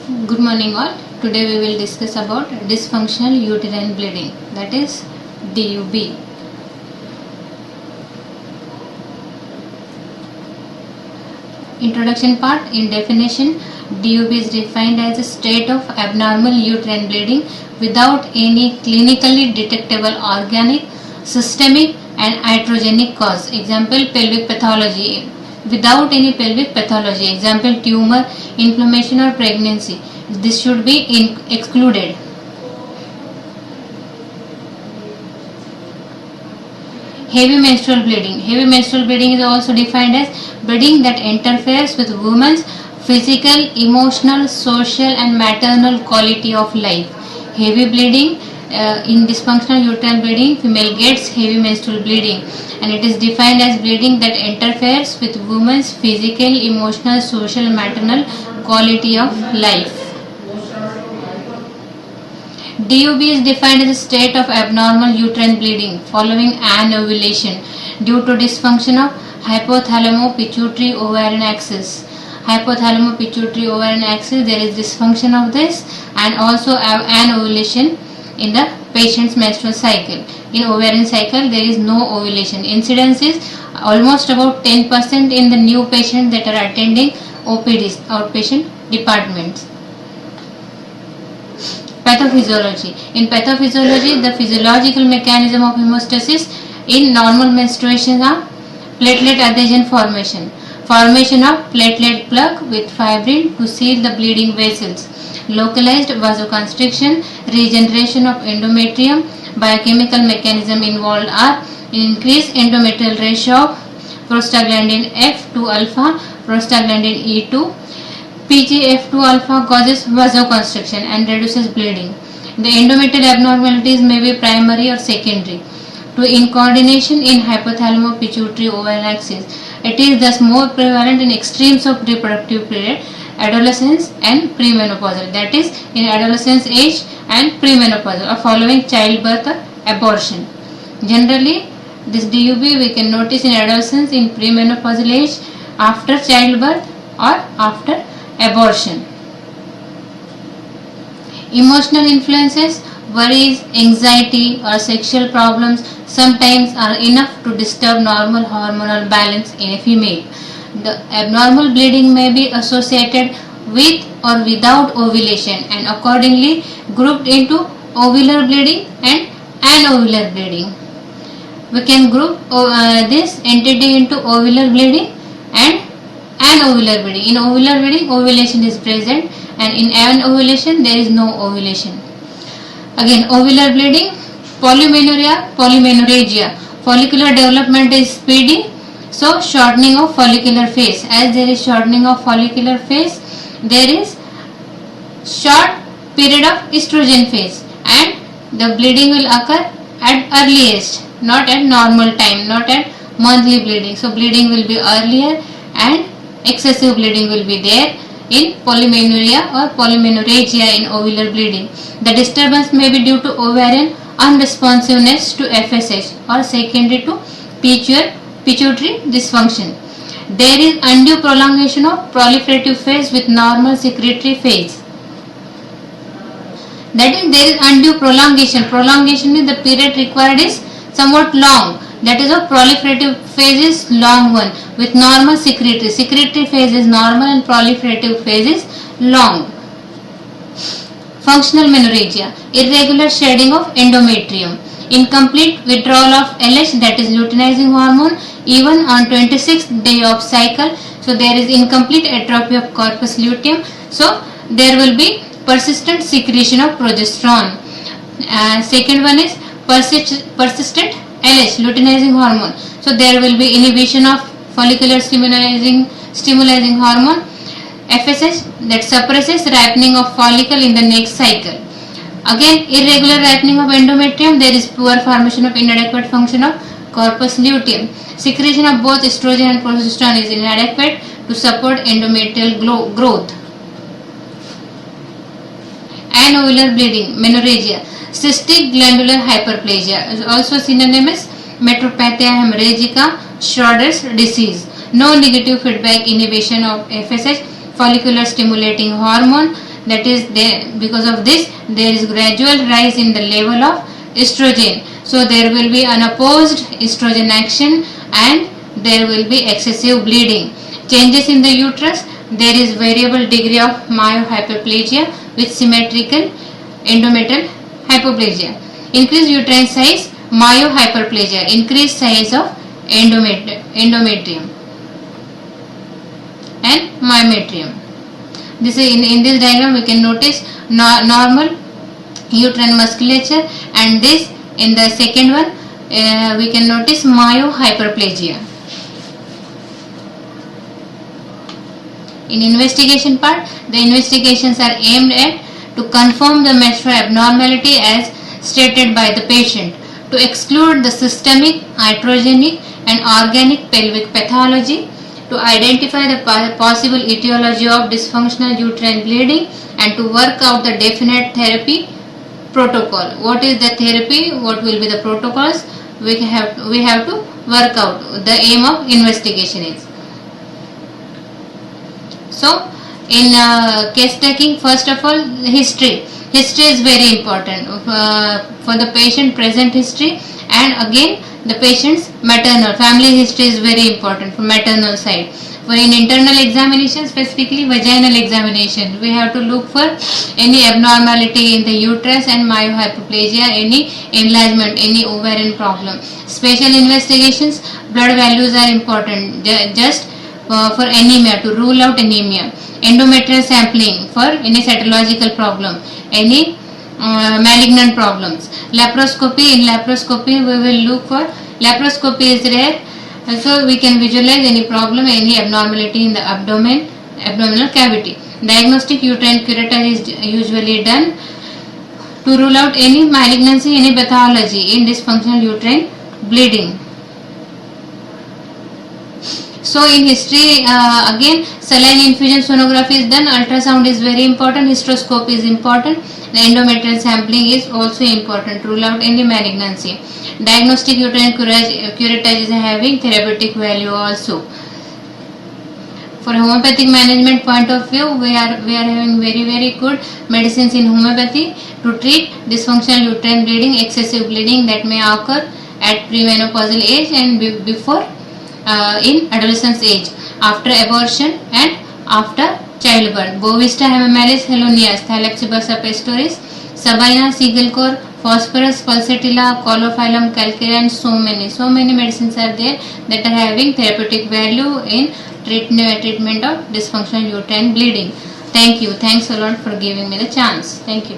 Good morning all. Today we will discuss about dysfunctional uterine bleeding, that is DUB. Introduction part. In definition, DUB is defined as a state of abnormal uterine bleeding without any clinically detectable organic, systemic and iatrogenic cause. Example, pelvic pathology. Without any pelvic pathology, example, tumor, inflammation or pregnancy. This should be excluded. Heavy menstrual bleeding. Heavy menstrual bleeding is also defined as bleeding that interferes with women's physical, emotional, social and maternal quality of life. Heavy bleeding, in dysfunctional uterine bleeding, female gets heavy menstrual bleeding, and it is defined as bleeding that interferes with women's physical, emotional, social and maternal quality of life. DUB is defined as a state of abnormal uterine bleeding following anovulation due to dysfunction of hypothalamo-pituitary-ovarian axis. Hypothalamo-pituitary-ovarian axis, there is dysfunction of this, and also anovulation in the patient's menstrual cycle. In ovarian cycle, there is no ovulation. Incidence is almost about 10% in the new patients that are attending OPDs, outpatient departments. Pathophysiology. In pathophysiology, the physiological mechanism of hemostasis in normal menstruation are platelet adhesion formation, formation of platelet plug with fibrin to seal the bleeding vessels, localized vasoconstriction, regeneration of endometrium. Biochemical mechanism involved are increased endometrial ratio of prostaglandin F2 alpha, prostaglandin E2. PGF2 alpha causes vasoconstriction and reduces bleeding. The endometrial abnormalities may be primary or secondary to incoordination in hypothalamo-pituitary-ovarian axis. It is thus more prevalent in extremes of reproductive period, adolescence and premenopausal, that is in adolescence age and premenopausal or following childbirth or abortion. Generally, this DUB we can notice in adolescence, in premenopausal age, after childbirth or after abortion. Emotional influences, worries, anxiety or sexual problems sometimes are enough to disturb normal hormonal balance in a female. The abnormal bleeding may be associated with or without ovulation and accordingly grouped into ovular bleeding and anovular bleeding. We can group this entity into ovular bleeding and anovular bleeding. In ovular bleeding, ovulation is present, and in anovulation there is no ovulation. Again, ovular bleeding, polymenorrhagia. Follicular development is speedy, so shortening of follicular phase. As there is shortening of follicular phase, there is short period of estrogen phase, and the bleeding will occur at earliest, not at normal time, not at monthly bleeding. So bleeding will be earlier and excessive bleeding will be there in polymenorrhea or polymenorrhagia in ovular bleeding. The disturbance may be due to ovarian unresponsiveness to FSH or secondary to pituitary dysfunction. There is undue prolongation of proliferative phase with normal secretory phase. That is, there is undue prolongation. Prolongation means the period required is somewhat long. That is, a proliferative phase is long one with normal secretory. Secretory phase is normal and proliferative phase is long. Functional menorrhagia, irregular shedding of endometrium, incomplete withdrawal of LH, that is luteinizing hormone, even on 26th day of cycle. So there is incomplete atrophy of corpus luteum. So there will be persistent secretion of progesterone. Second one is persistent LH, luteinizing hormone. So there will be inhibition of follicular stimulating hormone, FSH, that suppresses ripening of follicle in the next cycle. Again, irregular ripening of endometrium, there is poor formation of inadequate function of corpus luteum. Secretion of both estrogen and progesterone is inadequate to support endometrial growth. Anovular bleeding, menorrhagia, cystic glandular hyperplasia is also synonym as metropathia hemorrhagica, Schroeder's disease. No negative feedback inhibition of FSH, follicular stimulating hormone, That is, because of this there is gradual rise in the level of estrogen. So there will be unopposed estrogen action and there will be excessive bleeding. Changes in the uterus, there is variable degree of myohyperplasia with symmetrical endometrial hypoplasia. Increased uterine size, myohyperplasia, increased size of endometrium and myometrium. This is in this diagram we can notice normal uterine musculature, and this in the second one we can notice myohyperplasia. In investigation part, the investigations are aimed at to confirm the menstrual abnormality as stated by the patient, to exclude the systemic, iatrogenic and organic pelvic pathology, to identify the possible etiology of dysfunctional uterine bleeding, and to work out the definite therapy protocol. What is the therapy? What will be the protocols? We have to work out. The aim of investigation is. So, in case taking, first of all, history. History is very important for the patient, present history, and again the patient's maternal family history is very important for maternal side. For in internal examination, specifically vaginal examination, we have to look for any abnormality in the uterus and myohyperplasia, any enlargement, any ovarian problem. Special investigations, blood values are important just for anemia, to rule out anemia. Endometrial sampling for any cytological problem, any malignant problems. Laparoscopy, in laparoscopy we will look for, laparoscopy is rare, so we can visualize any problem, any abnormality in the abdominal cavity. Diagnostic uterine curettage is usually done to rule out any malignancy, any pathology in dysfunctional uterine bleeding. So in history, again saline infusion sonography is done, ultrasound is very important, hysteroscope is important, the endometrial sampling is also important to rule out any malignancy. Diagnostic uterine curettage is having therapeutic value also. For homeopathic management point of view, we are having very good medicines in homeopathy to treat dysfunctional uterine bleeding, excessive bleeding that may occur at premenopausal age and before in adolescence age, after abortion and after childbirth. Bovista hemamalis, Helonias, Thalassophilus pastoris, Sabina, Seagull, Phosphorus, Pulsatilla, Colophyllum, Calcarea, and so many medicines are there that are having therapeutic value in treatment of dysfunctional uterine bleeding. Thank you. Thanks a lot for giving me the chance. Thank you.